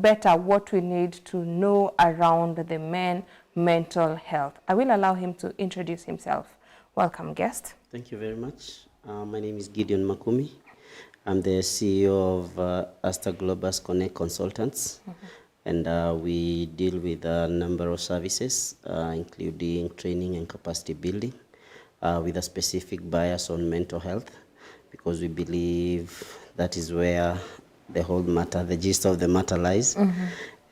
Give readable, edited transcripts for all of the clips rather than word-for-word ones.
better what we need to know around the men mental health. I will allow him to introduce himself. Welcome, guest. Thank you very much. My name is Gideon Makumi. I'm the CEO of Asta Globus Connect Consultants, and we deal with a number of services, including training and capacity building, with a specific bias on mental health, because we believe that is where the whole matter, the gist of the matter lies.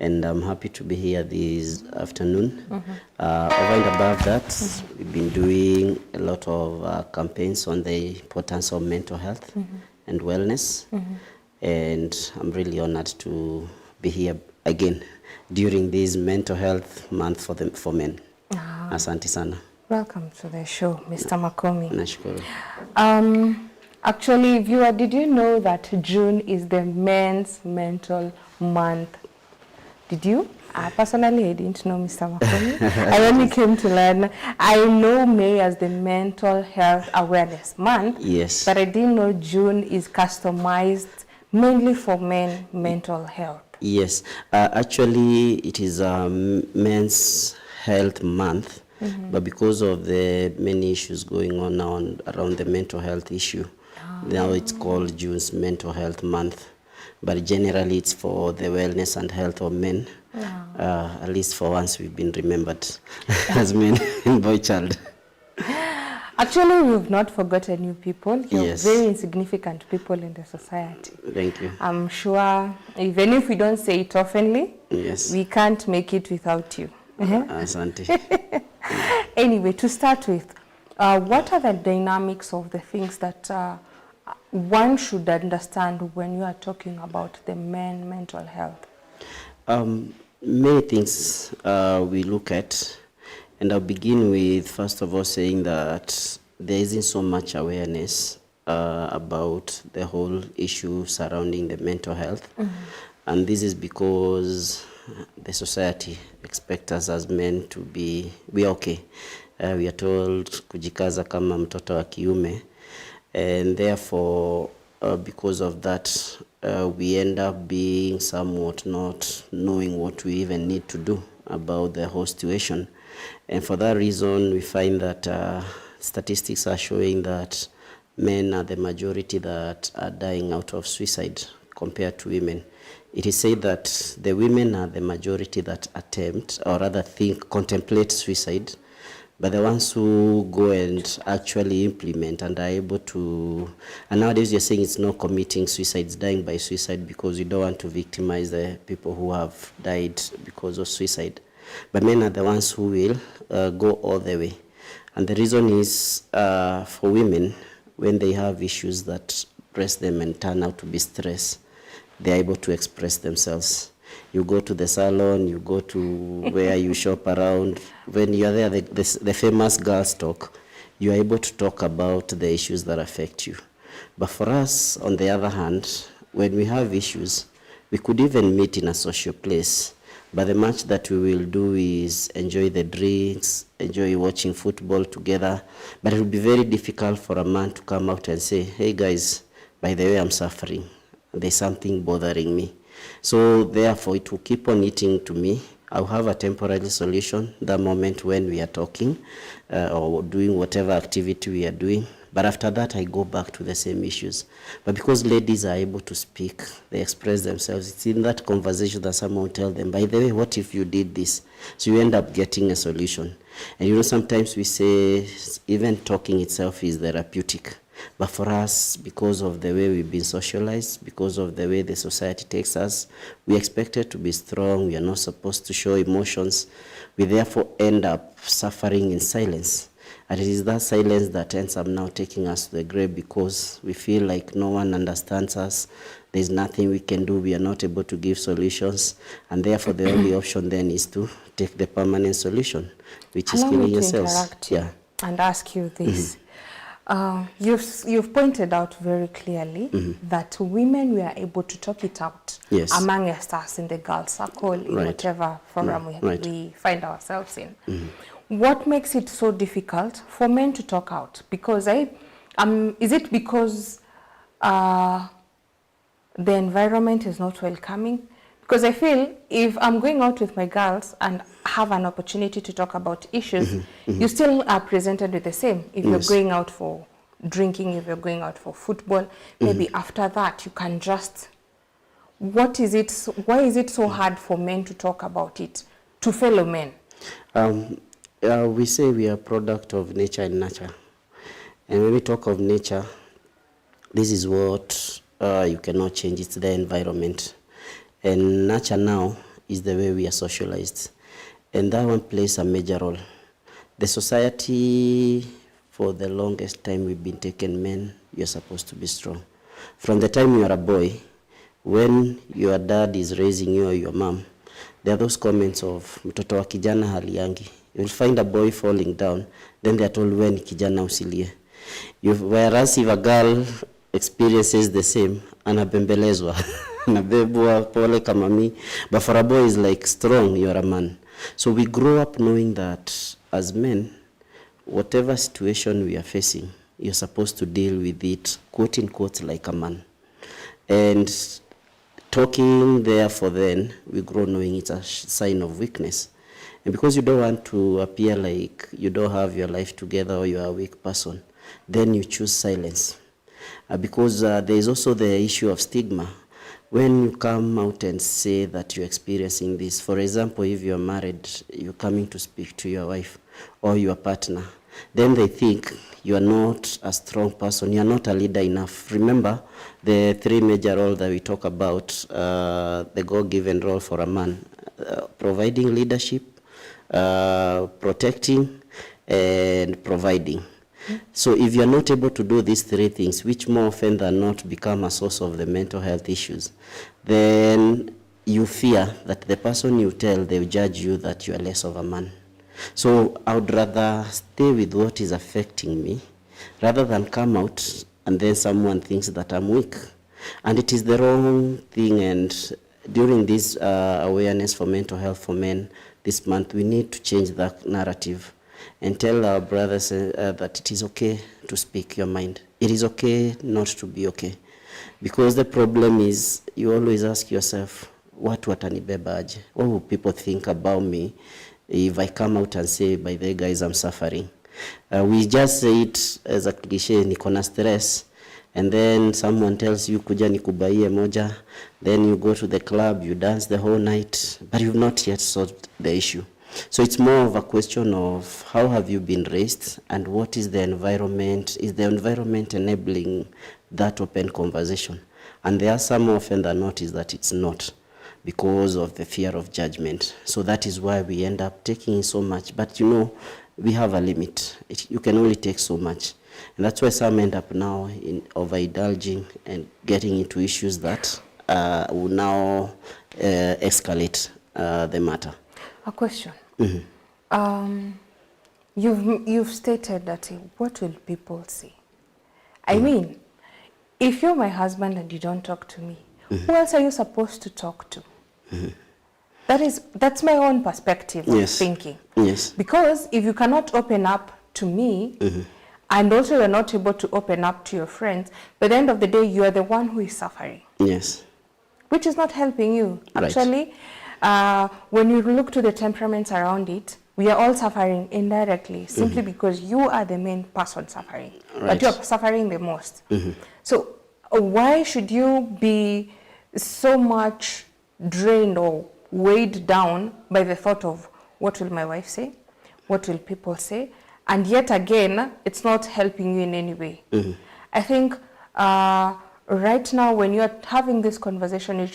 And I'm happy to be here this afternoon. Over and above that, we've been doing a lot of campaigns on the importance of mental health and wellness. And I'm really honored to be here again during this mental health month for men. Asante sana. Welcome to the show, Mr. Makumi. Nashukuru. Actually, viewer, did you know that June is the men's mental month? Did you? Personally, I didn't know, Mr. Makumi. I only came to learn. I know May as the Mental Health Awareness Month. Yes. But I didn't know June is customized mainly for men mental health. Yes. Actually, it is a Men's Health Month. But because of the many issues going on now around the mental health issue, now it's called June's Mental Health Month. But generally, it's for the wellness and health of men. At least for once, we've been remembered as men and boy child. Actually, we've not forgotten you people. You're Yes. very insignificant people in the society. Thank you. I'm sure, even if we don't say it oftenly, Yes. we can't make it without you. Asante. Anyway, to start with, what are the dynamics of the things that one should understand when you are talking about the men mental health? Many things we look at, and I'll begin with, first of all, saying that there isn't so much awareness about the whole issue surrounding the mental health. And this is because the society expects us as men to be, we are okay. We are told kujikaza kama mtoto wa kiume, and therefore because of that we end up being somewhat not knowing what we even need to do about the whole situation. And for that reason, we find that statistics are showing that men are the majority that are dying out of suicide compared to women. It is said that the women are the majority that attempt, or rather contemplate suicide, but the ones who go and actually implement and are able to, and nowadays you're saying it's not committing suicide, it's dying by suicide, because you don't want to victimize the people who have died because of suicide. But men are the ones who will go all the way. And the reason is for women, when they have issues that press them and turn out to be stress, they're able to express themselves. You go to the salon, you go to where you shop around. When you're there, the famous girls talk, you're able to talk about the issues that affect you. But for us, on the other hand, when we have issues, we could even meet in a social place. But the much that we will do is enjoy the drinks, enjoy watching football together. But it will be very difficult for a man to come out and say, hey guys, by the way, I'm suffering. There's something bothering me. So therefore, it will keep on eating to me. I'll have a temporary solution the moment when we are talking or doing whatever activity we are doing. But after that, I go back to the same issues. But because ladies are able to speak, they express themselves, it's in that conversation that someone will tell them, by the way, what if you did this? So you end up getting a solution. And you know, sometimes we say even talking itself is therapeutic. But for us, because of the way we've been socialized, because of the way the society takes us, we expected to be strong. We are not supposed to show emotions. We therefore end up suffering in silence. And it is that silence that ends up now taking us to the grave, because we feel like no one understands us. There's nothing we can do. We are not able to give solutions. And therefore, the only option then is to take the permanent solution, which is killing yourselves. Yeah. And ask you this. You've pointed out very clearly that women were able to talk it out amongst us in the girl circle, in whatever forum we find ourselves in. What makes it so difficult for men to talk out? Because is it because the environment is not welcoming? Because I feel if I'm going out with my girls and have an opportunity to talk about issues, you still are presented with the same. If you're going out for drinking, if you're going out for football, maybe after that you can just, why is it so hard for men to talk about it to fellow men? We say we are a product of nature and nurture. And when we talk of nature, this is what you cannot change. It's the environment. And nurture now is the way we are socialized. And that one plays a major role. The society, for the longest time, we've been taking men, you're supposed to be strong. From the time you are a boy, when your dad is raising you or your mom, there are those comments of, mtoto wa kijana haliangi. You'll find a boy falling down, then they are told, when kijana usilie. Whereas if a girl experiences the same, anabembelezwa, anabebwa pole kama mi. But for a boy, it's like, strong, you're a man. So we grow up knowing that as men, whatever situation we are facing, you're supposed to deal with it, quote in quote, like a man. And talking therefore then, we grow knowing it's a sign of weakness. And because you don't want to appear like you don't have your life together or you are a weak person, then you choose silence. Because there is also the issue of stigma. When you come out and say that you're experiencing this, for example, if you're married, you're coming to speak to your wife or your partner, then they think you are not a strong person, you are not a leader enough. Remember the three major roles that we talk about, the God-given role for a man, providing leadership, protecting, and providing. So if you're not able to do these three things, which more often than not become a source of the mental health issues, then you fear that the person you tell, they'll judge you that you are less of a man. So I would rather stay with what is affecting me rather than come out and then someone thinks that I'm weak. And it is the wrong thing. And during this awareness for mental health for men this month, we need to change that narrative and tell our brothers that it is okay to speak your mind. It is okay not to be okay. Because the problem is, you always ask yourself, what watanibeba aje? What will people think about me if I come out and say, by the way, guys, I'm suffering? We just say it as a cliche, niko na stress, and then someone tells you, kuja nikubaie moja, then you go to the club, you dance the whole night, but you've not yet solved the issue. So it's more of a question of how have you been raised and what is the environment? Is the environment enabling that open conversation? And there are some often than not is that it's not, because of the fear of judgment. So that is why we end up taking so much. But you know, we have a limit. You can only take so much. And that's why some end up now in overindulging and getting into issues that will now escalate the matter. A question. You've stated that what will people say? I mean, if you're my husband and you don't talk to me, who else are you supposed to talk to? That's my own perspective of thinking. Yes. Because if you cannot open up to me, and also you're not able to open up to your friends, by the end of the day, you are the one who is suffering. Yes. Which is not helping you. Right. Actually, when you look to the temperaments around it, we are all suffering indirectly, simply because you are the main person suffering. Right. But you're suffering the most. So why should you be so much drained or weighed down by the thought of what will my wife say? What will people say? And yet again, it's not helping you in any way. I think right now when you're having this conversation,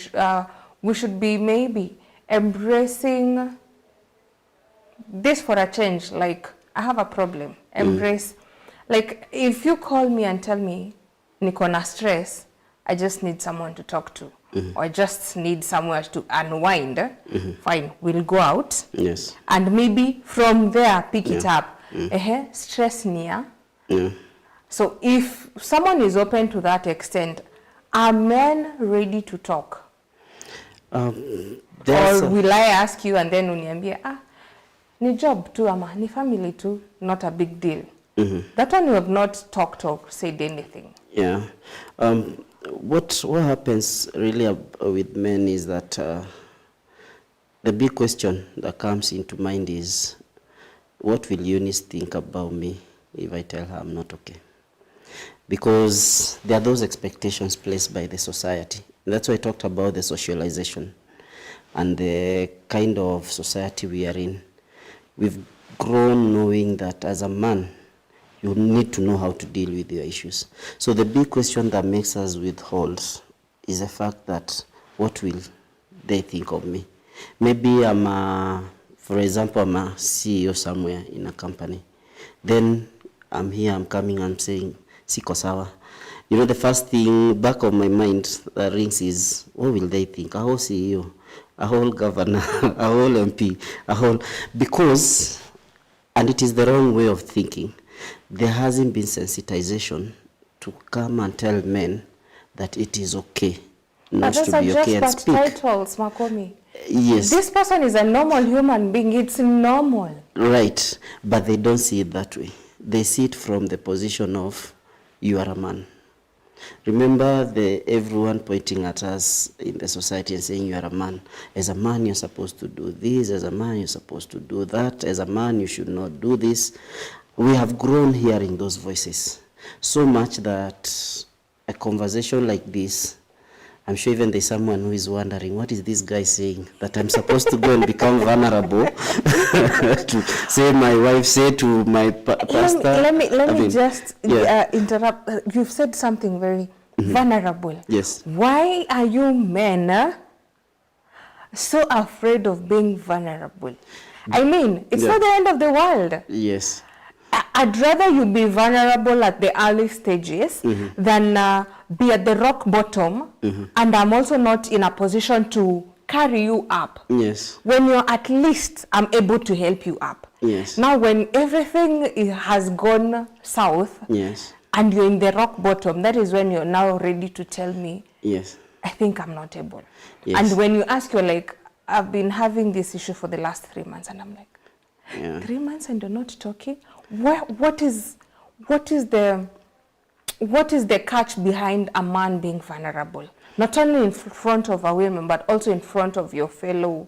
we should be maybe embracing this for a change. Like, I have a problem. Embrace. Like, if you call me and tell me, niko na stress, I just need someone to talk to. Or I just need somewhere to unwind. Fine, we'll go out. Yes. And maybe from there, pick it up. Stress near. So if someone is open to that extent, are men ready to talk? Or will I ask you and then uniambie, ni job tu ama, ni family tu, not a big deal. That one you have not talked or said anything. Yeah. What happens really with men is that the big question that comes into mind is, what will Eunice think about me if I tell her I'm not okay? Because there are those expectations placed by the society. That's why I talked about the socialization and the kind of society we are in. We've grown knowing that as a man, you need to know how to deal with your issues. So the big question that makes us withhold is the fact that, what will they think of me? Maybe for example, I'm a CEO somewhere in a company. Then I'm here, I'm coming, I'm saying, siko sawa. You know, the first thing back of my mind that rings is, what will they think? A whole CEO, a whole governor, a whole MP, because, and it is the wrong way of thinking. There hasn't been sensitization to come and tell men that it is okay not to be okay and speak. Titles, Makomi. Yes. This person is a normal human being. It's normal. Right. But they don't see it that way. They see it from the position of, you are a man. Remember everyone pointing at us in the society and saying, you are a man. As a man, you're supposed to do this. As a man, you're supposed to do that. As a man, you should not do this. We have grown hearing those voices so much that a conversation like this, I'm sure even there's someone who is wondering, what is this guy saying? That I'm supposed to go and become vulnerable to say my wife, say to my pastor. Let me just interrupt. You've said something very vulnerable. Yes. Why are you men so afraid of being vulnerable? I mean, it's not the end of the world. Yes. I'd rather you be vulnerable at the early stages than be at the rock bottom, and I'm also not in a position to carry you up. Yes. When you're at least, I'm able to help you up. Yes. Now, when everything has gone south, yes, and you're in the rock bottom, that is when you're now ready to tell me, yes, I think I'm not able. Yes. And when you ask, you're like, I've been having this issue for the last 3 months, and I'm like, 3 months and you're not talking? What is the catch behind a man being vulnerable? Not only in front of a woman, but also in front of your fellow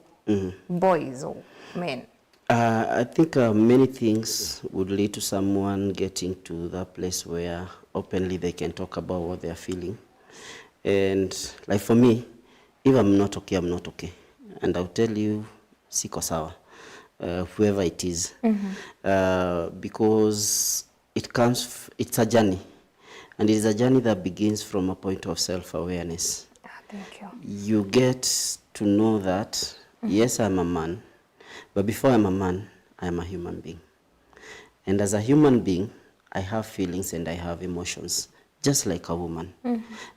boys or men. I think many things would lead to someone getting to that place where openly they can talk about what they are feeling. And like for me, if I'm not okay, I'm not okay. And I'll tell you, siko sawa. Whoever it is, because it's a journey, and it is a journey that begins from a point of self-awareness. Thank you. You get to know that, yes, I'm a man, but before I'm a man, I am a human being. And as a human being, I have feelings and I have emotions, just like a woman.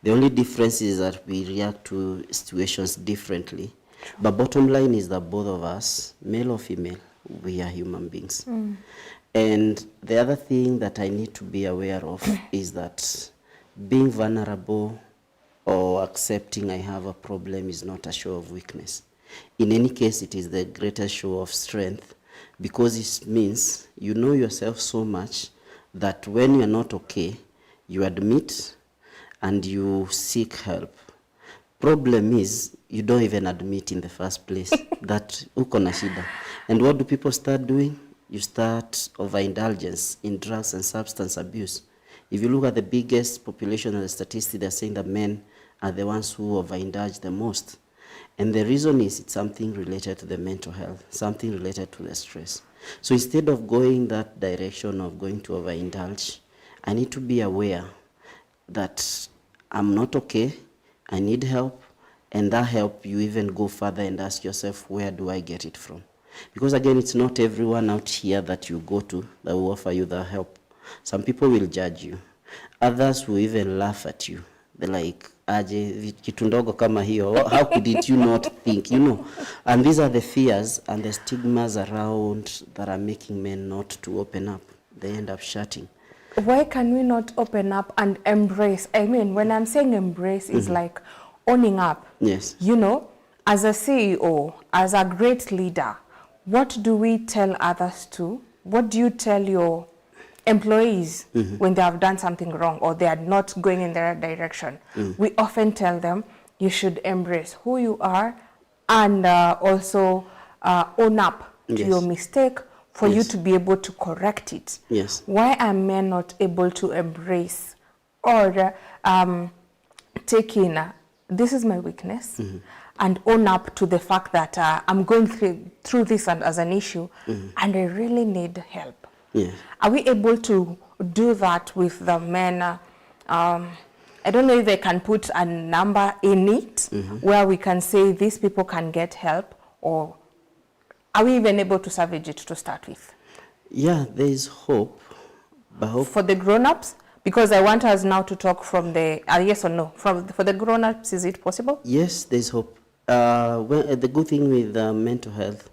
The only difference is that we react to situations differently. But bottom line is that both of us, male or female, we are human beings. And the other thing that I need to be aware of is that being vulnerable or accepting I have a problem is not a show of weakness. In any case, it is the greatest show of strength, because it means you know yourself so much that when you're not okay, you admit and you seek help. Problem is, you don't even admit in the first place that uko na shida. And what do people start doing? You start overindulgence in drugs and substance abuse. If you look at the biggest population of the statistics, they're saying that men are the ones who overindulge the most. And the reason is it's something related to the mental health, something related to the stress. So instead of going that direction of going to overindulge, I need to be aware that I'm not okay, I need help, and that help, you even go further and ask yourself, where do I get it from? Because again, it's not everyone out here that you go to that will offer you the help. Some people will judge you. Others will even laugh at you. They're like, aje, kitu ndogo kama hiyo, how could you not think, you know? And these are the fears and the stigmas around that are making men not to open up. They end up shutting. Why can we not open up and embrace? I mean, when I'm saying embrace, it's like owning up. Yes. You know, as a CEO, as a great leader, what do we tell others to? What do you tell your employees when they have done something wrong or they are not going in the right direction? We often tell them, you should embrace who you are and also own up to Yes. your mistake for Yes. you to be able to correct it. Yes. Why are men not able to embrace or take in, this is my weakness, and own up to the fact that I'm going through this as an issue, and I really need help? Yes. Are we able to do that with the men? I don't know if they can put a number in it where we can say these people can get help, or are we even able to salvage it to start with? Yeah, there is hope. But hope For the grown-ups? Because I want us now to talk from the, yes or no, for the grown-ups, is it possible? Yes, there's hope. The good thing with mental health,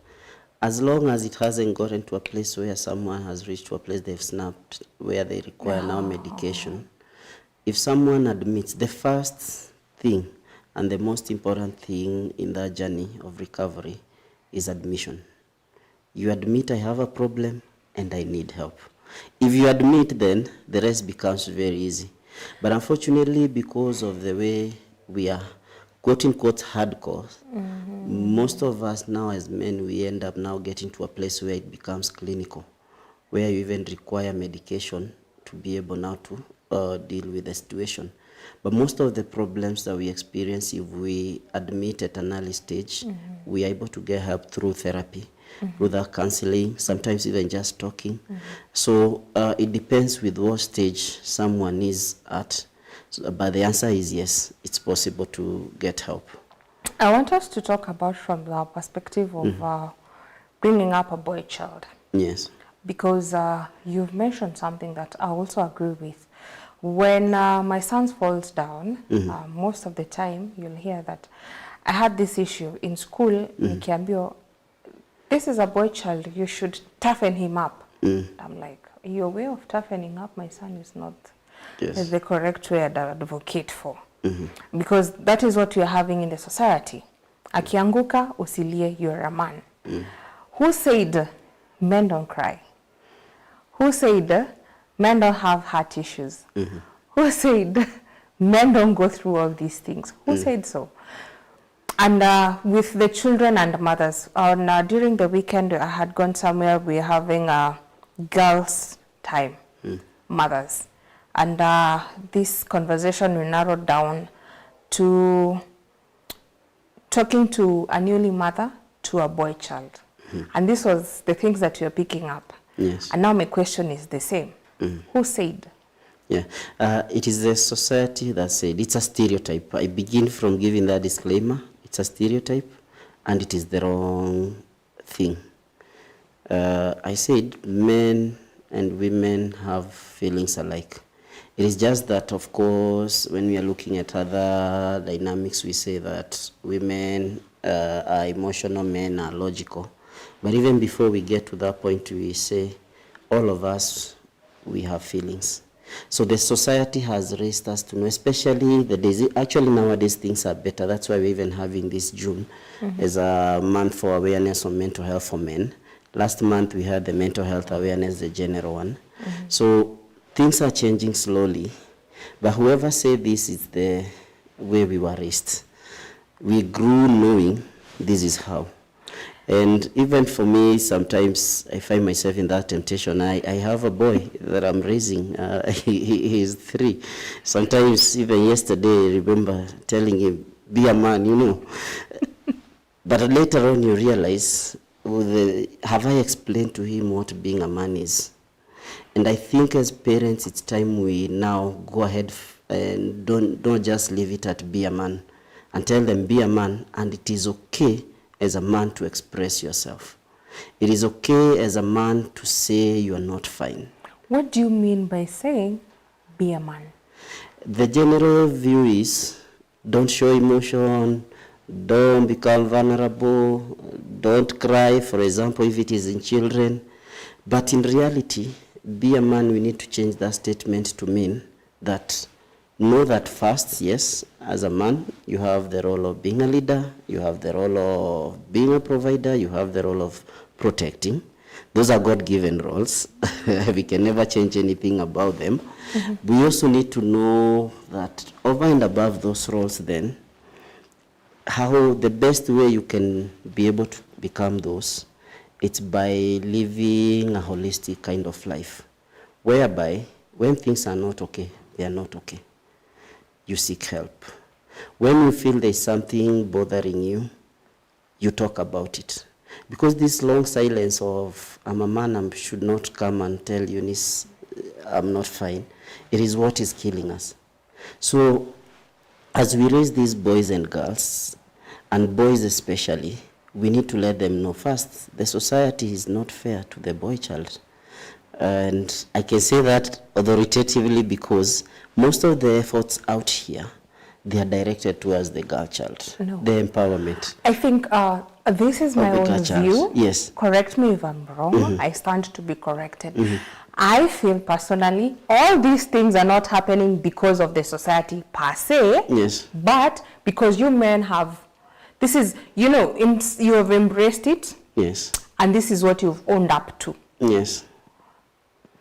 as long as it hasn't gotten to a place where someone has reached to a place they've snapped, where they require now medication, if someone admits, the first thing and the most important thing in that journey of recovery is admission. You admit, I have a problem and I need help. If you admit, then the rest becomes very easy. But unfortunately, because of the way we are, quote unquote, hardcore, most of us now as men, we end up now getting to a place where it becomes clinical, where you even require medication to be able now to deal with the situation. But most of the problems that we experience, if we admit at an early stage, we are able to get help through therapy, through that counseling, sometimes even just talking. So it depends with what stage someone is at. So, but the answer is yes, it's possible to get help. I want us to talk about from the perspective of bringing up a boy child. Yes. Because you've mentioned something that I also agree with. When my son falls down, most of the time you'll hear that I had this issue in school, nikiambio, this is a boy child, you should toughen him up. I'm like, your way of toughening up my son is not the correct way I'd advocate for. Because that is what you're having in the society. Akianguka, usilie, you're a man. Who said men don't cry? Who said men don't have heart issues? Who said men don't go through all these things? Who said so? And with the children and mothers, during the weekend, I had gone somewhere, we're having a girls' time, mothers. And this conversation we narrowed down to talking to a newly mother to a boy child. And this was the things that you're picking up. Yes. And now my question is the same. Who said? Yeah, it is the society that said, it's a stereotype. I begin from giving that disclaimer. It's a stereotype and it is the wrong thing. I said men and women have feelings alike. It is just that, of course, when we are looking at other dynamics, we say that women are emotional, men are logical. But even before we get to that point, we say all of us, we have feelings. So the society has raised us to know, especially the days, actually nowadays things are better. That's why we're even having this June as a month for awareness on mental health for men. Last month we had the mental health awareness, the general one. So things are changing slowly. But whoever said this is the way we were raised. We grew knowing this is how. And even for me, sometimes I find myself in that temptation. I have a boy that I'm raising. He is 3. Sometimes, even yesterday, I remember telling him, be a man, you know. But later on, you realize, have I explained to him what being a man is? And I think as parents, it's time we now go ahead and don't just leave it at be a man. And tell them, be a man, and it is okay as a man to express yourself. It is okay as a man to say you are not fine. What do you mean by saying, be a man? The general view is, don't show emotion, don't become vulnerable, don't cry, for example, if it is in children. But in reality, be a man, we need to change that statement to mean that know that first, yes, as a man, you have the role of being a leader, you have the role of being a provider, you have the role of protecting. Those are God-given roles. We can never change anything about them. We also need to know that over and above those roles then, how the best way you can be able to become those, it's by living a holistic kind of life, whereby when things are not okay, they are not okay. You seek help. When you feel there's something bothering you, you talk about it. Because this long silence of, I'm a man, I should not come and tell Eunice I'm not fine, it is what is killing us. So as we raise these boys and girls, and boys especially, we need to let them know first, the society is not fair to the boy child. And I can say that authoritatively because most of the efforts out here, they are directed towards the girl child, the empowerment. I think this is my own view. Yes. Correct me if I'm wrong. I stand to be corrected. I feel personally, all these things are not happening because of the society per se, yes, but because you men have, this is, you know, you have embraced it, yes, and this is what you've owned up to. Yes.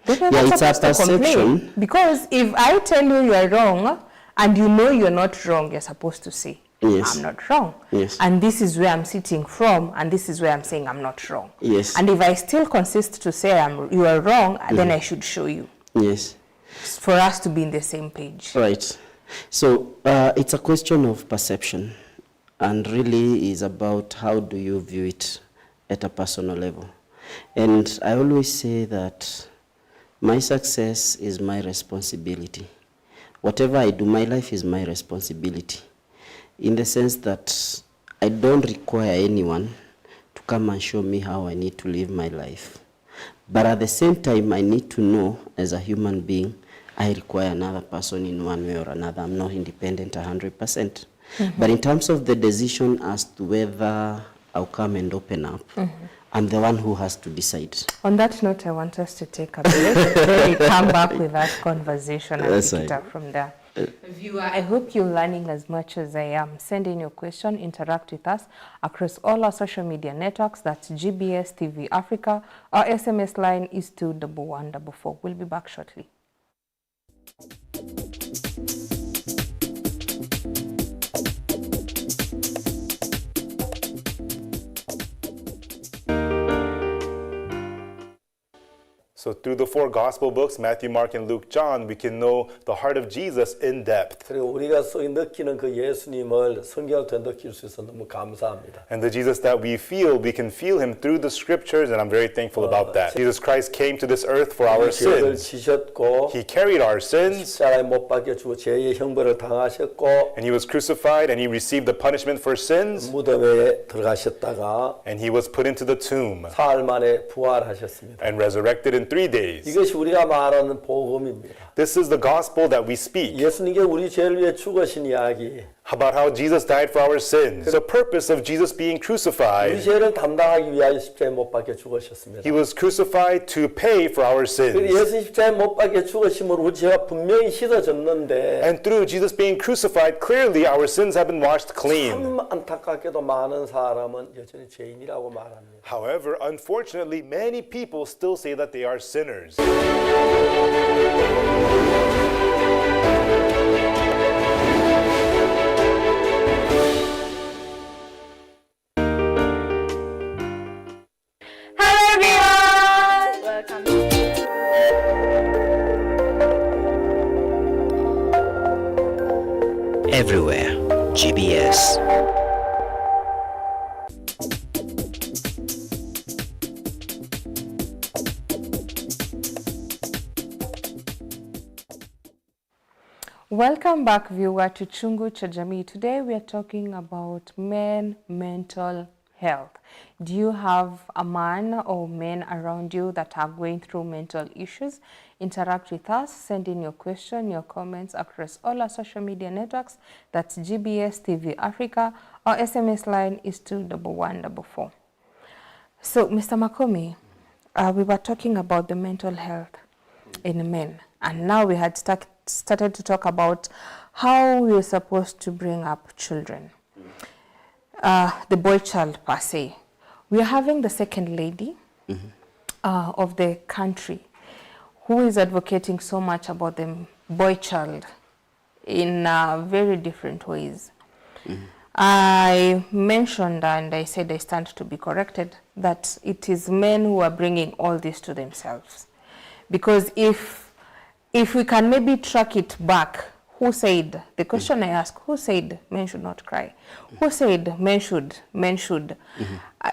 Yeah, it's a perception. Because if I tell you you are wrong, and you know you're not wrong, you're supposed to say, yes, I'm not wrong. Yes. And this is where I'm sitting from, and this is where I'm saying I'm not wrong. Yes. And if I still consist to say you are wrong, then I should show you. Yes. For us to be in the same page. Right. So it's a question of perception, and really is about how do you view it at a personal level. And I always say that my success is my responsibility. Whatever I do, my life is my responsibility, in the sense that I don't require anyone to come and show me how I need to live my life. But at the same time, I need to know, as a human being, I require another person in one way or another. I'm not independent 100%. But in terms of the decision as to whether I'll come and open up, I'm the one who has to decide. On that note, I want us to take a break. Then we come back with that conversation and pick it up from there. Viewer, I hope you're learning as much as I am. Send in your question, interact with us across all our social media networks. That's GBS TV Africa. Our SMS line is 21144. We'll be back shortly. So through the four gospel books, Matthew, Mark, and Luke, John, we can know the heart of Jesus in depth. 그리고 우리가 느끼는 그 예수님을 성경을 통해 느낄 수 있어서 너무 감사합니다. And the Jesus that we can feel him through the scriptures, and I'm very thankful about that. Jesus Christ came to this earth for our sins. 지셨고, he carried our sins. 십자가에 못 박혀 죽어 죄의 형벌을 당하셨고, and he was crucified, and he received the punishment for sins. 무덤에 들어가셨다가, and he was put into the tomb. 사흘 만에 부활하셨습니다. and resurrected in 3 days. 이것이 우리가 말하는 복음입니다. This is the gospel that we speak. 예수님께 우리 죄를 위해 죽으신 이야기. About how Jesus died for our sins. The purpose of Jesus being crucified. 우리 죄를 담당하기 위하여 십자가에 못 박혀 죽으셨습니다. He was crucified to pay for our sins. 예수 십자가에 못 박혀 죽으심으로 우리 죄가 분명히 씻어졌는데. And through Jesus being crucified, clearly our sins have been washed clean. 참 안타깝게도 많은 사람은 여전히 죄인이라고 말합니다. However, unfortunately, many people still say that they are sinners. Everywhere, GBS. Welcome back, viewer, to Chungu cha Jamii. Today we are talking about men mental health. Do you have a man or men around you that are going through mental issues? Interact with us. Send in your question, your comments across all our social media networks. That's GBS TV Africa. Our SMS line is 21144. So, Mr. Makomi, we were talking about the mental health in men. And now we had started to talk about how we're supposed to bring up children. The boy child per se. We are having the second lady of the country who is advocating so much about the boy child in very different ways. I mentioned, and I said I stand to be corrected, that it is men who are bringing all this to themselves. Because if we can maybe track it back, who said, the question I ask, who said men should not cry? Who said men should?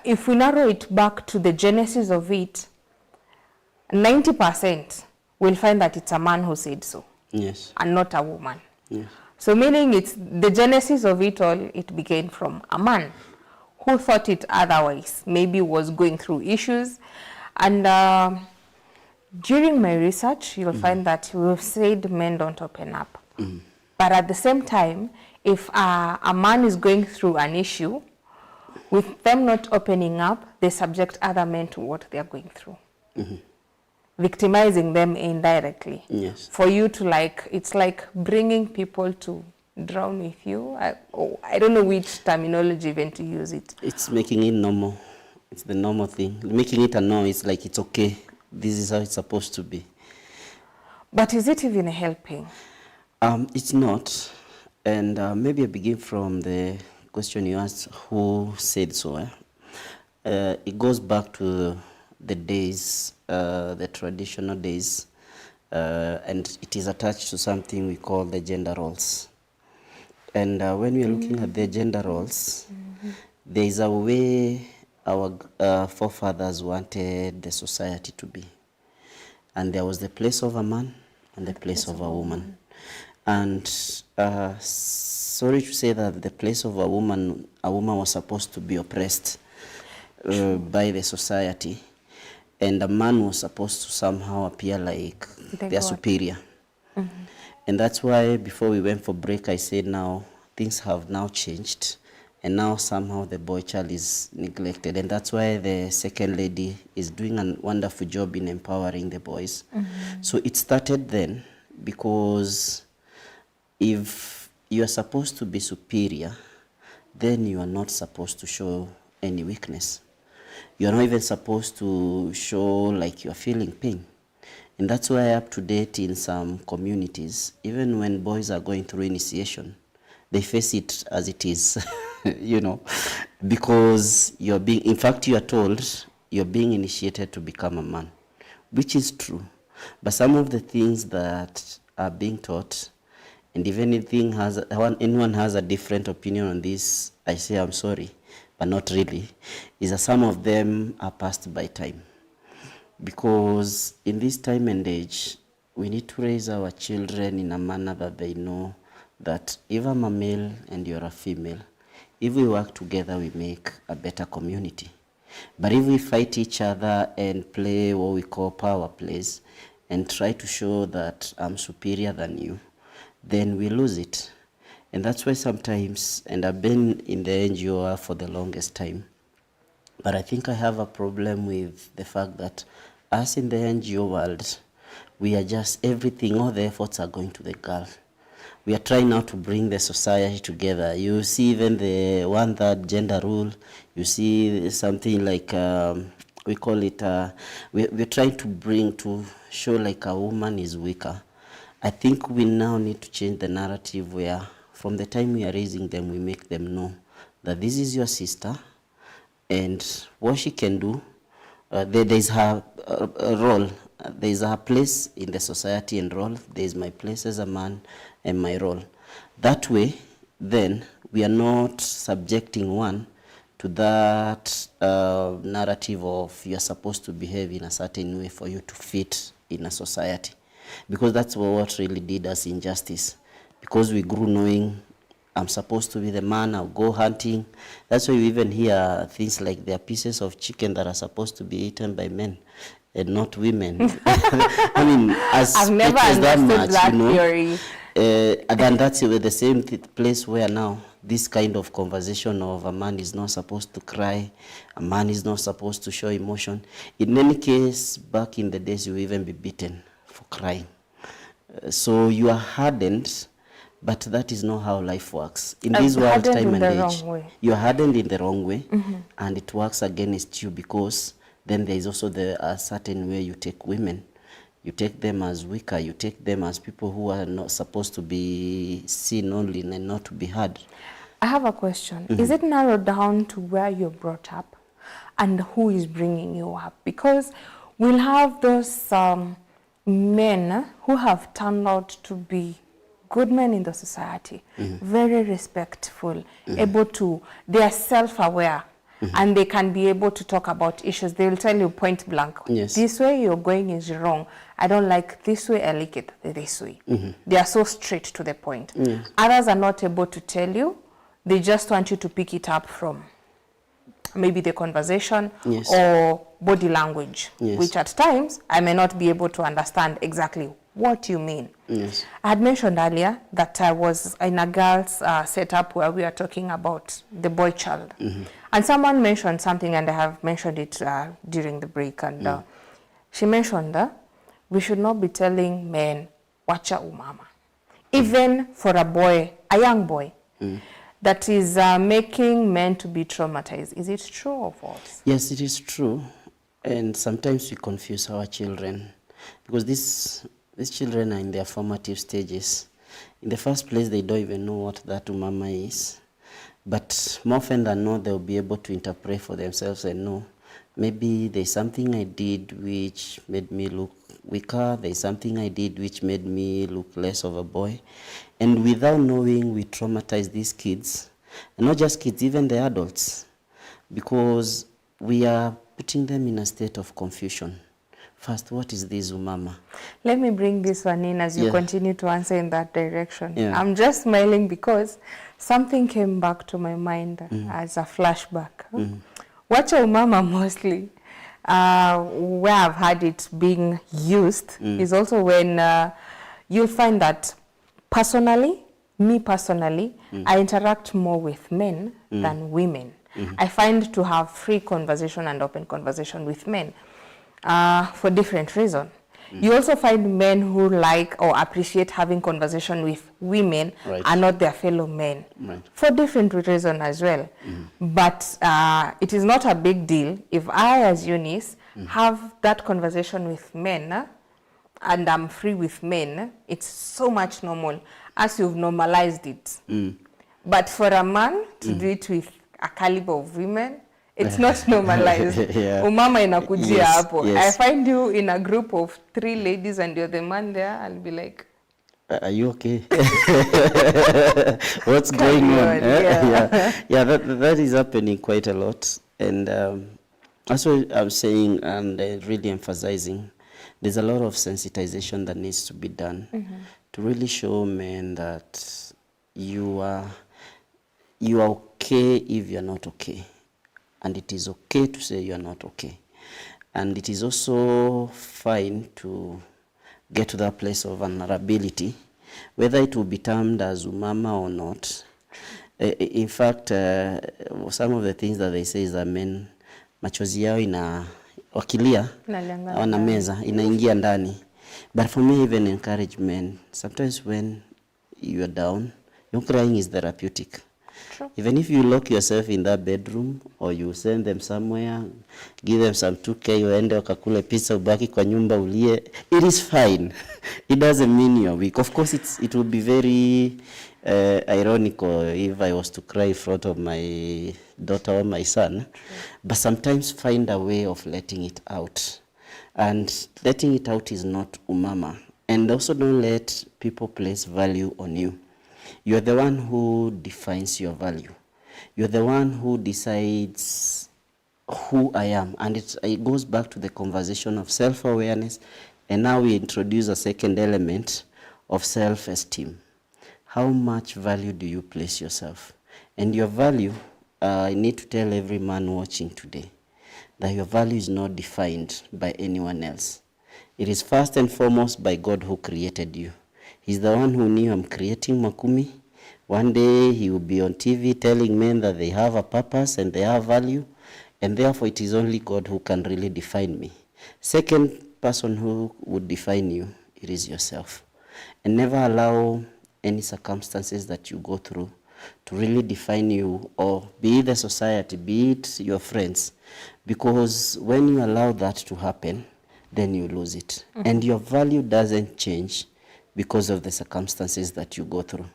If we narrow it back to the genesis of it, 90% will find that it's a man who said so. Yes. And not a woman. Yes. So meaning it's the genesis of it all, it began from a man who thought it otherwise, maybe was going through issues. And during my research, you'll find that we've said men don't open up. But at the same time, if a man is going through an issue, with them not opening up, they subject other men to what they're going through. Victimizing them indirectly. Yes. For you to it's like bringing people to drown with you. I don't know which terminology even to use it. It's making it normal. It's the normal thing. Making it a no, it's like it's okay. This is how it's supposed to be. But is it even helping? It's not. And maybe I begin from the question you asked, who said so? It goes back to the days, the traditional days, and it is attached to something we call the gender roles. And when we are looking at the gender roles, there is a way our forefathers wanted the society to be. And there was the place of a man and the place of a woman. And sorry to say that the place of a woman was supposed to be oppressed by the society, and a man was supposed to somehow appear like their superior. And that's why before we went for break, I said now things have now changed, and now somehow the boy child is neglected. And that's why the second lady is doing a wonderful job in empowering the boys. So it started then, because if you are supposed to be superior, then you are not supposed to show any weakness. You are not even supposed to show like you are feeling pain. And that's why up to date in some communities, even when boys are going through initiation, they face it as it is, because you're being, in fact, you are told you're being initiated to become a man, which is true. But some of the things that are being taught, and if anyone has a different opinion on this, I say I'm sorry, but not really, is that some of them are passed by time. Because in this time and age, we need to raise our children in a manner that they know that if I'm a male and you're a female, if we work together, we make a better community. But if we fight each other and play what we call power plays and try to show that I'm superior than you, then we lose it. And that's why sometimes, and I've been in the NGO for the longest time, but I think I have a problem with the fact that us in the NGO world, we are just everything, all the efforts are going to the girl. We are trying now to bring the society together. You see even the 1/3 gender rule, you see something like, we call it, we're trying to show like a woman is weaker. I think we now need to change the narrative where from the time we are raising them, we make them know that this is your sister and what she can do. There is her role, there is her place in the society and role. There is my place as a man and my role. That way, then, we are not subjecting one to that narrative of you're supposed to behave in a certain way for you to fit in a society. Because that's what really did us injustice. Because we grew knowing I'm supposed to be the man, I'll go hunting. That's why you even hear things like there are pieces of chicken that are supposed to be eaten by men and not women. I mean, I've never understood that theory. And that's the same place where now this kind of conversation of a man is not supposed to cry, a man is not supposed to show emotion. In any case, back in the days, you will even be beaten for crying. So you are hardened, but that is not how life works. In this world, time and age, you are hardened in the wrong way, and it works against you, because then there is also a certain way you take women. You take them as weaker, you take them as people who are not supposed to be seen only and not to be heard. I have a question. Is it narrowed down to where you're brought up and who is bringing you up? Because we'll have those men who have turned out to be good men in the society, very respectful, able to, they are self-aware, and they can be able to talk about issues. They will tell you point blank, this way you're going is wrong. I don't like this way, I like it this way. They are so straight to the point. Others are not able to tell you. They just want you to pick it up from maybe the conversation or body language, which at times I may not be able to understand exactly what you mean. I had mentioned earlier that I was in a girl's setup where we are talking about the boy child. And someone mentioned something, and I have mentioned it during the break, and she mentioned we should not be telling men, wacha umama. Even for a boy, a young boy, that is making men to be traumatized. Is it true or false? Yes, it is true. And sometimes we confuse our children, because these children are in their formative stages. In the first place, they don't even know what that umama is. But more often than not, they'll be able to interpret for themselves and know, maybe there's something I did which made me look weaker, there's something I did which made me look less of a boy. And without knowing, we traumatize these kids, and not just kids, even the adults, because we are putting them in a state of confusion. First, what is this umama? Let me bring this one in as you continue to answer in that direction. I'm just smiling because something came back to my mind as a flashback. Wacha umama mostly, where I've had it being used, is also when you'll find that personally, I interact more with men than women. I find to have free conversation and open conversation with men. For different reasons. You also find men who like or appreciate having conversation with women and not their fellow men for different reasons as well. But it is not a big deal if I, as Eunice, have that conversation with men and I'm free with men. It's so much normal as you've normalized it. But for a man to do it with a caliber of women, it's not normalized. Umama inakujia hapo. I find you in a group of 3 ladies and you're the man there, I'll be like, are you okay? What's going on? That is happening quite a lot. And that's what I'm saying and really emphasizing. There's a lot of sensitization that needs to be done to really show men that you are okay if you're not okay. And it is okay to say you are not okay. And it is also fine to get to that place of vulnerability, whether it will be termed as umama or not. In fact, some of the things that they say is that men, machozi yao wakilia, wana meza, inaingia ndani. But for me, even encourage men, sometimes when you are down, your crying is therapeutic. True. Even if you lock yourself in that bedroom or you send them somewhere, give them some 2K, uende wakakule pizza, ubaki kwa nyumba ulie, it is fine. It doesn't mean you're weak. Of course, it would be very ironical if I was to cry in front of my daughter or my son. True. But sometimes find a way of letting it out. And letting it out is not umama. And also don't let people place value on you. You're the one who defines your value. You're the one who decides who I am. And it goes back to the conversation of self-awareness. And now we introduce a second element of self-esteem. How much value do you place yourself? And your value, I need to tell every man watching today that your value is not defined by anyone else. It is first and foremost by God who created you. He's the one who knew I'm creating Makumi. One day he will be on TV telling men that they have a purpose and they have value. And therefore it is only God who can really define me. Second person who would define you, it is yourself. And never allow any circumstances that you go through to really define you, or be it the society, be it your friends. Because when you allow that to happen, then you lose it. And your value doesn't change because of the circumstances that you go through.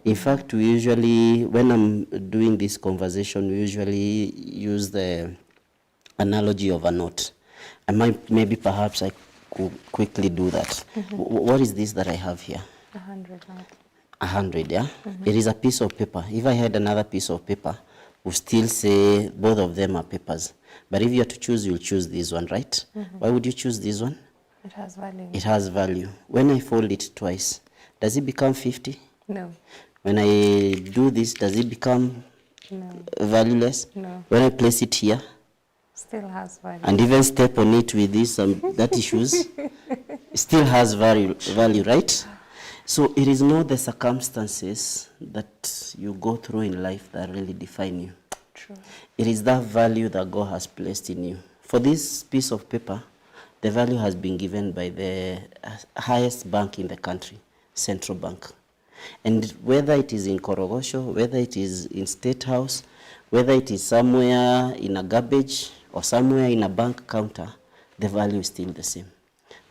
In fact, we usually, when I'm doing this conversation, we usually use the analogy of a note. Maybe perhaps I could quickly do that. What is this that I have here? 100. 100, yeah? It is a piece of paper. If I had another piece of paper, we'll still say both of them are papers. But if you are to choose, you'll choose this one, right? Why would you choose this one? It has value. It has value. When I fold it twice, does it become 50? No. When I do this, does it become valueless? No. When I place it here, still has value. and even step on it with this that issues, still has value, right? So it is not the circumstances that you go through in life that really define you. True. It is that value that God has placed in you. For this piece of paper, the value has been given by the highest bank in the country, Central Bank. And whether it is in Korogosho, whether it is in State House, whether it is somewhere in a garbage or somewhere in a bank counter, the value is still the same.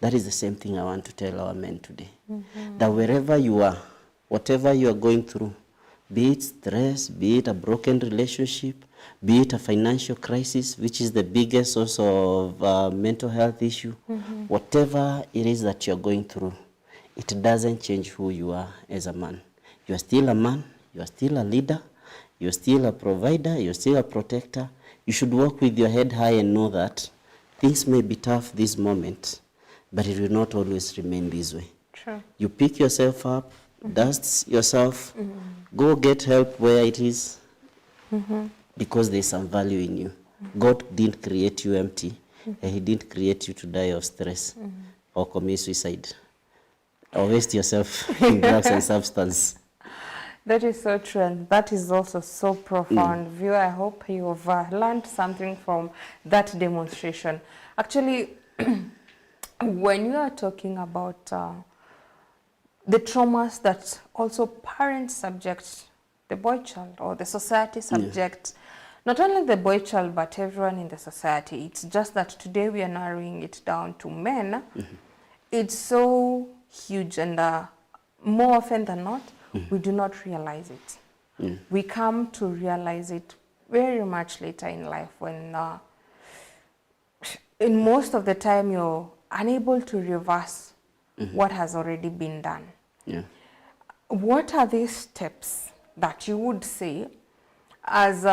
That is the same thing I want to tell our men today. That wherever you are, whatever you are going through, be it stress, be it a broken relationship, be it a financial crisis, which is the biggest source of mental health issue, whatever it is that you're going through, it doesn't change who you are as a man. You are still a man, you are still a leader, you're still a provider, you're still a protector. You should walk with your head high and know that things may be tough this moment, but it will not always remain this way. True. You pick yourself up, dust yourself, go get help where it is, because there's some value in you. God didn't create you empty, and He didn't create you to die of stress or commit suicide or waste yourself in drugs and substance. That is so true, and that is also so profound. Viewer, I hope you have learned something from that demonstration. Actually, when you are talking about the traumas that also parents subject the boy child or the society subject, not only the boy child but everyone in the society. It's just that today we are narrowing it down to men. It's so huge, and more often than not, we do not realize it. We come to realize it very much later in life when in most of the time you're unable to reverse what has already been done. What are these steps that you would say as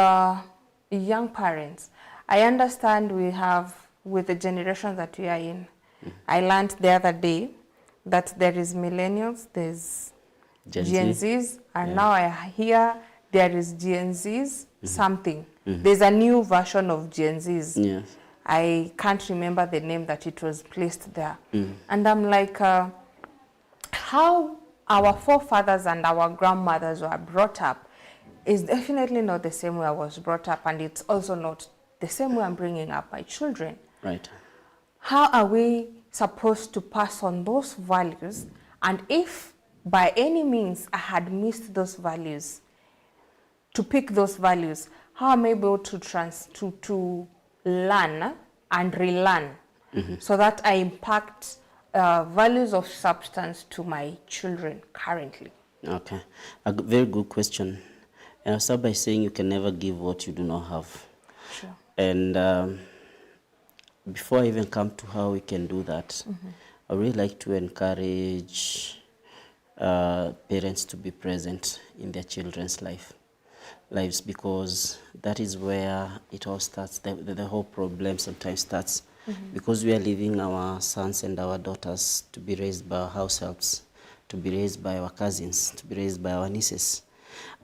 young parents? I understand we have, with the generation that we are in, I learned the other day that there is millennials, there's Gen Zs, and now I hear there is Gen Zs something. There's a new version of Gen Zs. I can't remember the name that it was placed there. And I'm like, how our forefathers and our grandmothers were brought up is definitely not the same way I was brought up, and it's also not the same way I'm bringing up my children. Right. How are we supposed to pass on those values? And if by any means I had missed those values, to pick those values, how am I able to learn and relearn so that I impact values of substance to my children currently? Okay, a very good question. And I'll start by saying you can never give what you do not have. Sure. And before I even come to how we can do that, I really like to encourage parents to be present in their children's lives, because that is where it all starts. The whole problem sometimes starts because we are leaving our sons and our daughters to be raised by our house helps, to be raised by our cousins, to be raised by our nieces.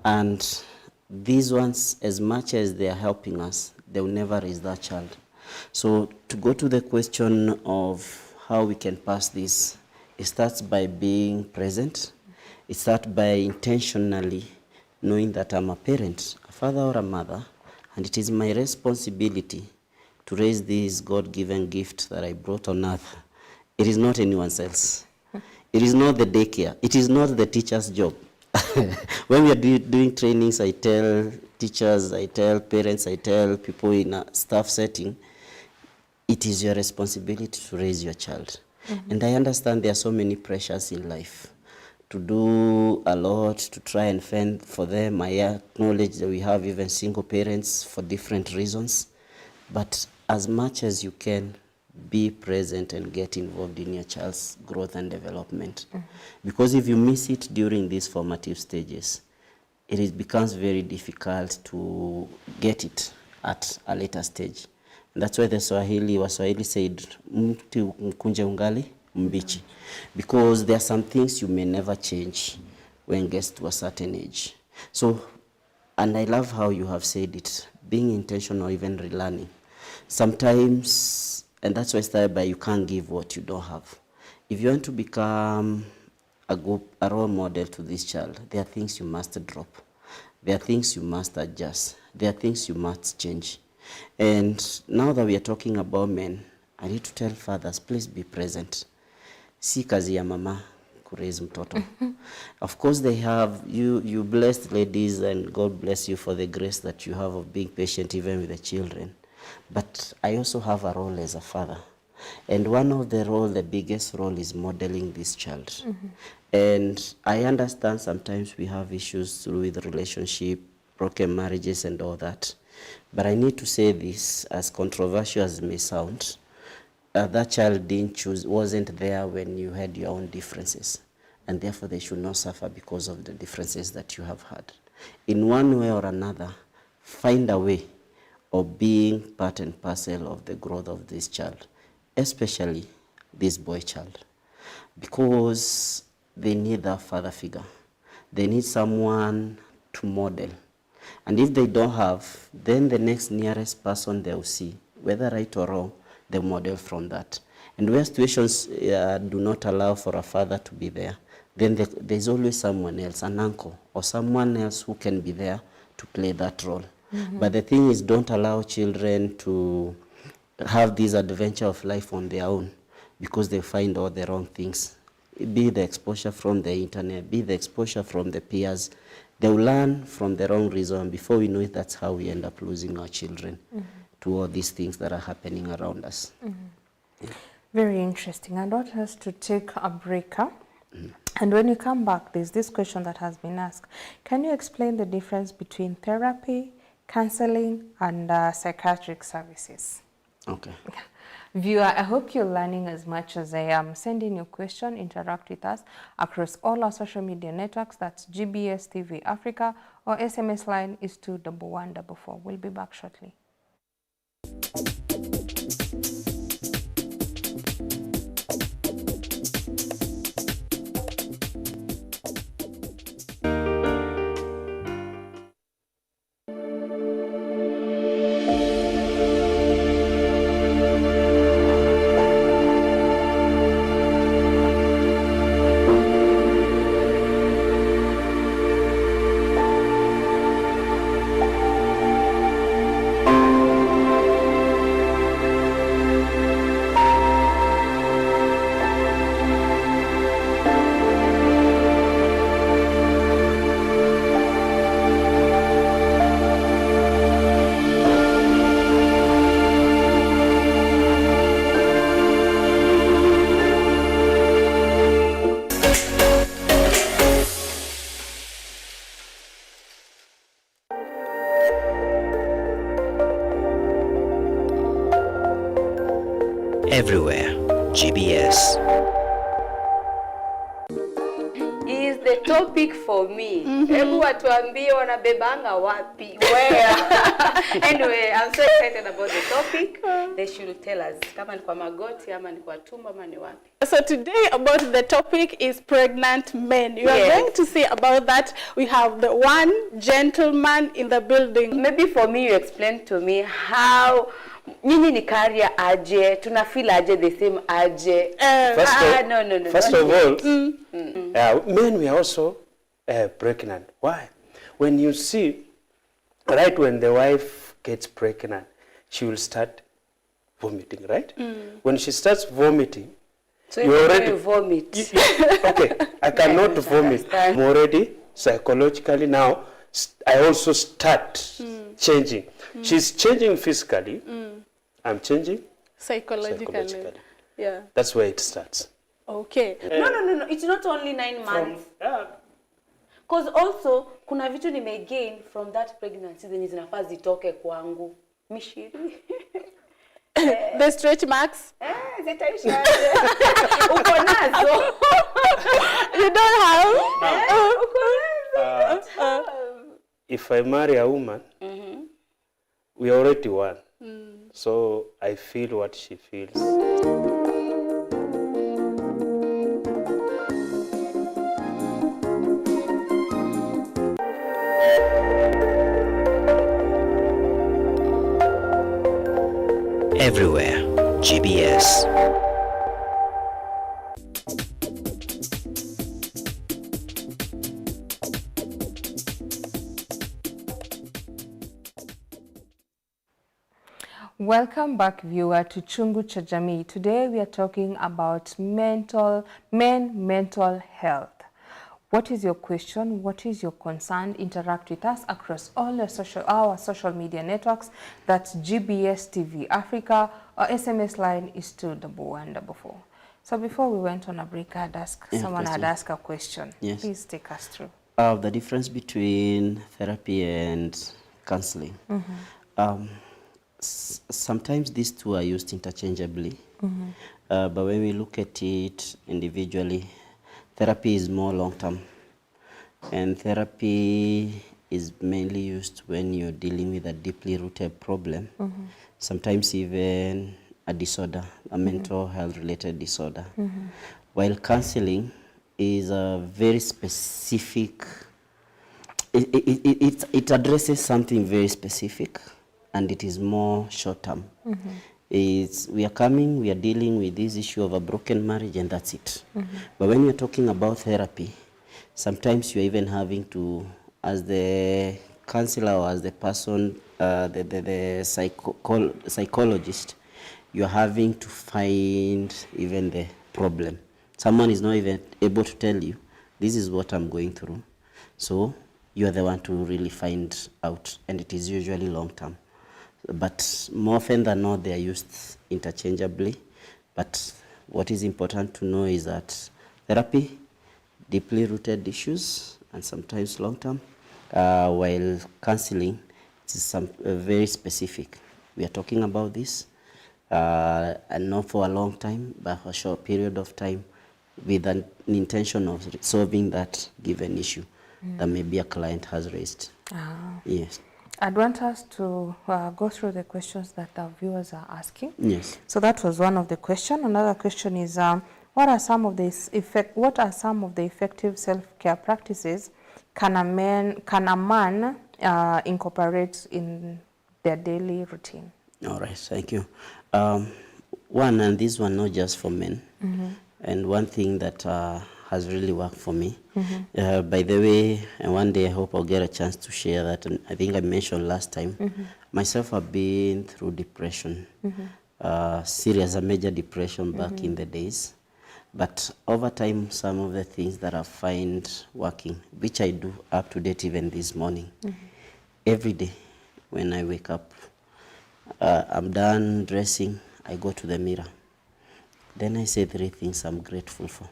And these ones, as much as they are helping us, they will never raise that child. So to go to the question of how we can pass this, it starts by being present. It starts by intentionally knowing that I'm a parent, a father or a mother, and it is my responsibility to raise this God-given gift that I brought on earth. It is not anyone else. It is not the daycare. It is not the teacher's job. When we are doing trainings, I tell teachers, I tell parents, I tell people in a staff setting, it is your responsibility to raise your child. And I understand there are so many pressures in life. to do a lot to try and fend for them. I acknowledge that we have even single parents for different reasons, but as much as you can, be present and get involved in your child's growth and development. Because if you miss it during these formative stages, it becomes very difficult to get it at a later stage. And that's why the Waswahili said, mti mkunje ungali mbichi. Because there are some things you may never change when it gets to a certain age. So, and I love how you have said it, being intentional, even relearning. Sometimes, and that's why I started by you can't give what you don't have. If you want to become a role model to this child, there are things you must drop. There are things you must adjust. There are things you must change. And now that we are talking about men, I need to tell fathers, please be present. Si kazi ya mama kuraise mtoto. Of course they have, you blessed ladies, and God bless you for the grace that you have of being patient even with the children. But I also have a role as a father. And one of the biggest role is modeling this child. And I understand sometimes we have issues with relationship, broken marriages and all that. But I need to say this, as controversial as it may sound, that child wasn't there when you had your own differences. And therefore they should not suffer because of the differences that you have had. In one way or another, find a way of being part and parcel of the growth of this child, especially this boy child, because they need that father figure. They need someone to model. And if they don't have, then the next nearest person they will see, whether right or wrong, they model from that. And where situations do not allow for a father to be there, then there's always someone else, an uncle or someone else who can be there to play that role. But the thing is, don't allow children to have this adventure of life on their own, because they find all the wrong things. Be the exposure from the internet, be the exposure from the peers. They will learn from the wrong reason. Before we know it, that's how we end up losing our children to all these things that are happening around us. Very interesting. I want us to take a break. And when you come back, there's this question that has been asked. Can you explain the difference between therapy, counseling, and psychiatric services? Okay. Viewer, I hope you're learning as much as I am. Send in your question, interact with us across all our social media networks. That's GBS TV Africa, or SMS line is 21144. We'll be back shortly. Everywhere, GBS. Is the topic for me. Hebu watuambie wanabebanga wapi? Where? Anyway, I'm so excited about the topic. They should tell us. Kama ni kwa magoti, ama ni kwa tumbo, ama ni wapi. So today about the topic is pregnant men. You are going to see about that. We have the one gentleman in the building. Maybe for me, you explain to me how nyinyi ni career aje, tunafeel aje the same aje. First of all, men we are also pregnant. Why? When you see, right when the wife gets pregnant, she will start vomiting, right? When she starts vomiting, so you already vomit. Okay, I cannot vomit. I'm already psychologically now. I also start changing. She's changing physically. I'm changing psychologically. Yeah. That's where it starts. Okay. No. It's not only 9 months. Because also, kuna vitu nimegain from that pregnancy zenye zinafaa zitoke kwangu. Mishiri. The stretch marks? Zitaisha. Uko nazo. You don't have? Uko nazo. If I marry a woman, we are already one. So I feel what she feels. Everywhere, GBS. Welcome back, viewer, to Chungu cha Jamii. Today we are talking about mental health. What is your question? What is your concern? Interact with us across all our social media networks. That's GBS TV Africa. Our SMS line is 21144. So before we went on a break, someone had asked a question. Yes. Please take us through. The difference between therapy and counseling. Sometimes these two are used interchangeably, but when we look at it individually, therapy is more long-term, and therapy is mainly used when you're dealing with a deeply rooted problem, sometimes even a disorder, a mental health-related disorder, while counseling is a very specific, it addresses something very specific, and it is more short-term. We are dealing with this issue of a broken marriage, and that's it. But when you're talking about therapy, sometimes you're even having to, as the counselor or as the person, the psychologist, you're having to find even the problem. Someone is not even able to tell you, this is what I'm going through. So you're the one to really find out, and it is usually long-term. But more often than not, they are used interchangeably. But what is important to know is that therapy, deeply rooted issues, and sometimes long-term, while counseling, it is very specific. We are talking about this, and not for a long time, but for a short period of time, with an intention of solving that given issue that maybe a client has raised. Yes. I'd want us to go through the questions that our viewers are asking. Yes. So that was one of the questions. Another question is, what are some of the effective self-care practices can a man incorporate in their daily routine? All right, thank you. One, and this one not just for men, and one thing that has really worked for me. By the way, and one day I hope I'll get a chance to share that. And I think I mentioned last time, myself have been through depression, serious, a major depression back in the days. But over time, some of the things that I find working, which I do up to date even this morning, every day when I wake up, I'm done dressing, I go to the mirror. Then I say 3 things I'm grateful for.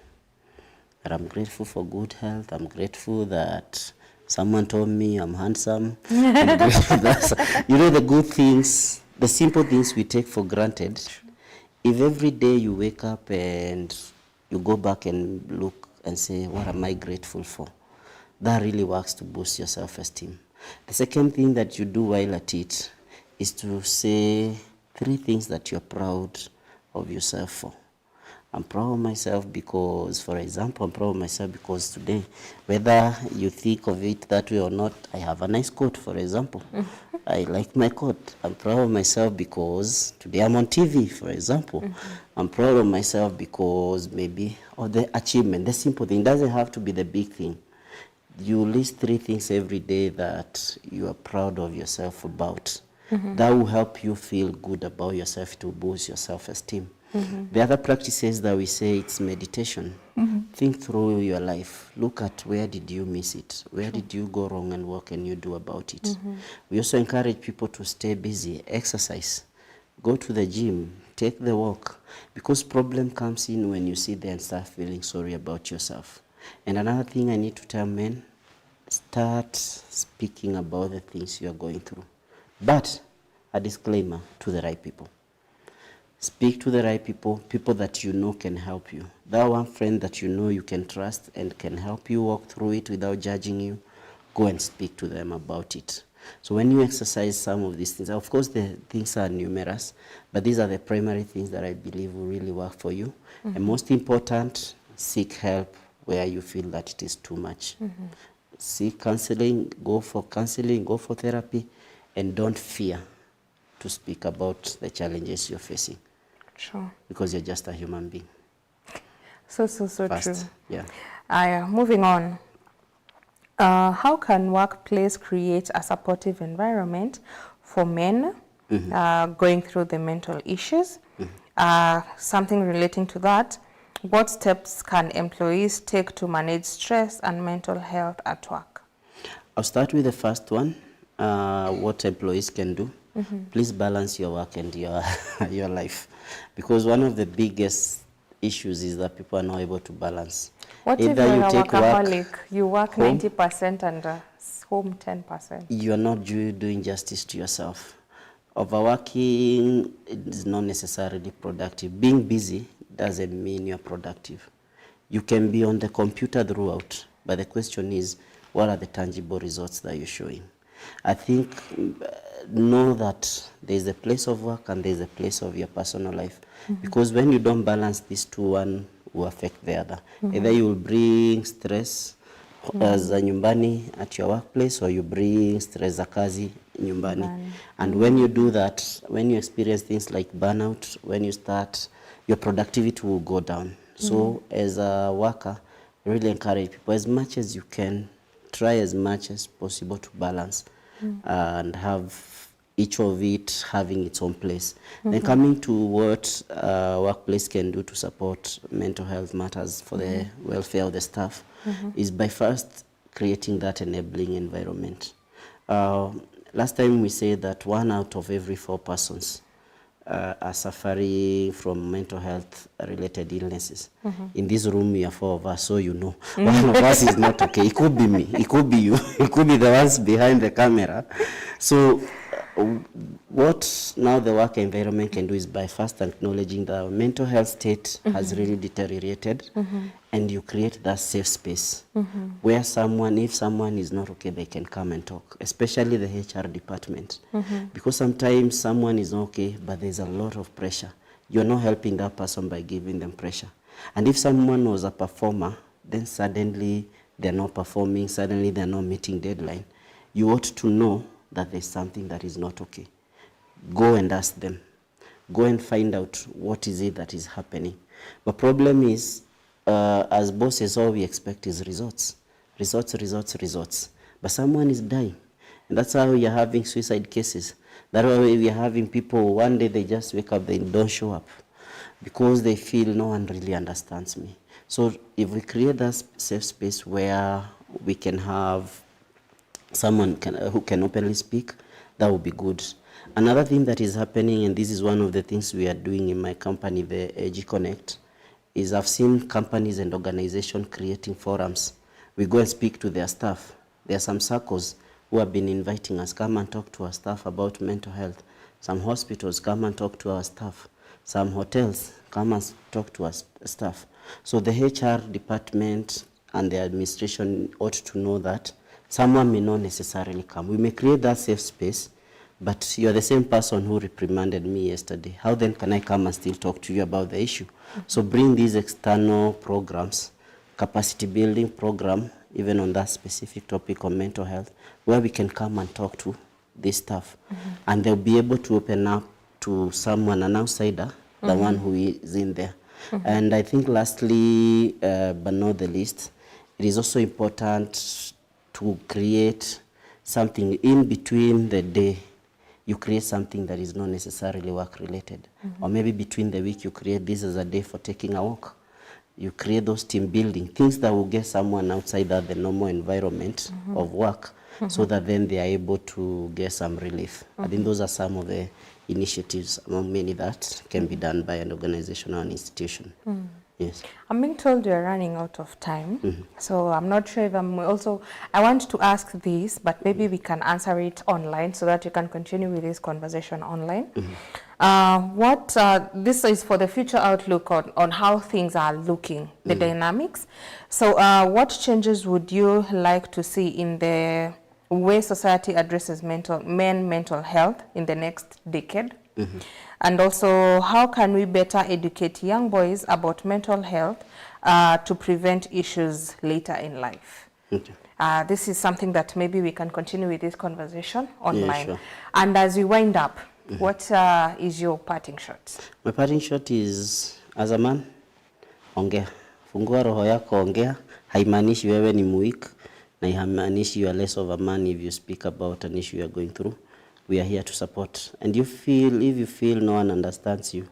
That I'm grateful for good health. I'm grateful that someone told me I'm handsome. I'm grateful that, you know, the good things, the simple things we take for granted. If every day you wake up and you go back and look and say, what am I grateful for? That really works to boost your self-esteem. The second thing that you do while at it is to say 3 things that you're proud of yourself for. I'm proud of myself because, for example, I'm proud of myself because today, whether you think of it that way or not, I have a nice coat, for example. I like my coat. I'm proud of myself because today I'm on TV, for example. I'm proud of myself because maybe, or the achievement, the simple thing, doesn't have to be the big thing. You list 3 things every day that you are proud of yourself about. That will help you feel good about yourself, to boost your self-esteem. The other practices that we say, it's meditation. Think through your life. Look at where did you miss it? Where did you go wrong, and what can you do about it? We also encourage people to stay busy, exercise, go to the gym, take the walk, because problem comes in when you sit there and start feeling sorry about yourself. And another thing I need to tell men, start speaking about the things you are going through. But a disclaimer, to the right people. Speak to the right people, people that you know can help you. That one friend that you know you can trust and can help you walk through it without judging you, go and speak to them about it. So when you exercise some of these things, of course the things are numerous, but these are the primary things that I believe will really work for you. And most important, seek help where you feel that it is too much. Seek counseling, go for therapy, and don't fear to speak about the challenges you're facing. Sure. Because you're just a human being. So Fast. true. Yeah. Moving on. How can workplace create a supportive environment for men going through the mental issues? Something relating to that, what steps can employees take to manage stress and mental health at work? I'll start with the first one, what employees can do. Please balance your work and your life. Because one of the biggest issues is that people are not able to balance. What Either if you're you a take workaholic? You work home, 90% and home 10%. you're not doing justice to yourself. Overworking is not necessarily productive. Being busy doesn't mean you're productive. You can be on the computer throughout, but the question is, what are the tangible results that you're showing? I think know that there's a place of work and there's a place of your personal life. Because when you don't balance these two, one will affect the other. Either you will bring stress as a nyumbani at your workplace, or you bring stress za kazi nyumbani. And when you do that, when you experience things like burnout, when you start, your productivity will go down. So as a worker, really encourage people as much as you can, try as much as possible to balance and have each of it having its own place. Then coming to what workplace can do to support mental health matters for the welfare of the staff is by first creating that enabling environment. Last time we said that 1 out of every 4 persons are suffering from mental health related illnesses. In this room we are 4 of us, so you know. One of us is not okay. It could be me, it could be you, it could be the ones behind the camera. So what now the work environment can do is by first acknowledging that our mental health state has really deteriorated, and you create that safe space where if someone is not okay, they can come and talk, especially the HR department. Because sometimes someone is not okay, but there's a lot of pressure. You're not helping that person by giving them pressure. And if someone was a performer, then suddenly they're not performing, suddenly they're not meeting deadline. You ought to know that there's something that is not okay. Go and ask them. Go and find out what is it that is happening. The problem is, as bosses, all we expect is results. Results. But someone is dying. And that's how we are having suicide cases. That's why we are having people, one day they just wake up, they don't show up. Because they feel no one really understands me. So if we create that safe space where we can have someone who can openly speak, that would be good. Another thing that is happening, and this is one of the things we are doing in my company, the AG Connect, is I've seen companies and organizations creating forums. We go and speak to their staff. There are some circles who have been inviting us, come and talk to our staff about mental health. Some hospitals, come and talk to our staff. Some hotels, come and talk to our staff. So the HR department and the administration ought to know that someone may not necessarily come. We may create that safe space, but you're the same person who reprimanded me yesterday. How then can I come and still talk to you about the issue? So bring these external programs, capacity building program, even on that specific topic of mental health, where we can come and talk to this staff. And they'll be able to open up to someone, an outsider, the one who is in there. And I think lastly, but not the least, it is also important to create something in between the day. You create something that is not necessarily work related. Or maybe between the week you create this as a day for taking a walk. You create those team building, things that will get someone outside of the normal environment of work, so that then they are able to get some relief. I think those are some of the initiatives among many that can be done by an organization or an institution. Yes. I'm being told you're running out of time, so I'm not sure if I want to ask this, but maybe we can answer it online so that you can continue with this conversation online. This is for the future outlook on how things are looking, the dynamics. So what changes would you like to see in the way society addresses mental health in the next decade? And also, how can we better educate young boys about mental health to prevent issues later in life? This is something that maybe we can continue with this conversation online. Yeah, sure. And as we wind up, what is your parting shot? My parting shot is, as a man, ongea. Fungua roho yako, ongea. Haimaanishi wewe ni weak, na haimaanishi you are less of a man if you speak about an issue you are going through. We are here to support. And if you feel no one understands you,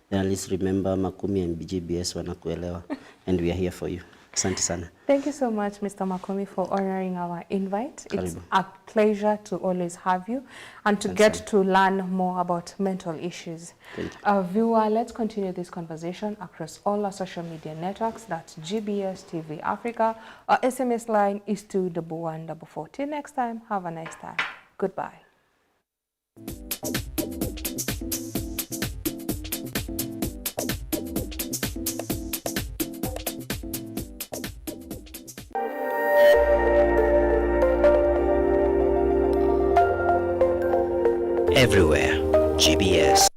then at least remember Makumi and GBS wanakuelewa. And we are here for you. Asante sana. Thank you so much, Mr. Makumi, for honoring our invite. It's a pleasure to always have you and to get to learn more about mental issues. Viewer, let's continue this conversation across all our social media networks. That's GBS TV Africa. Our SMS line is 21144. Till next time, have a nice time. Goodbye. Everywhere, GBS.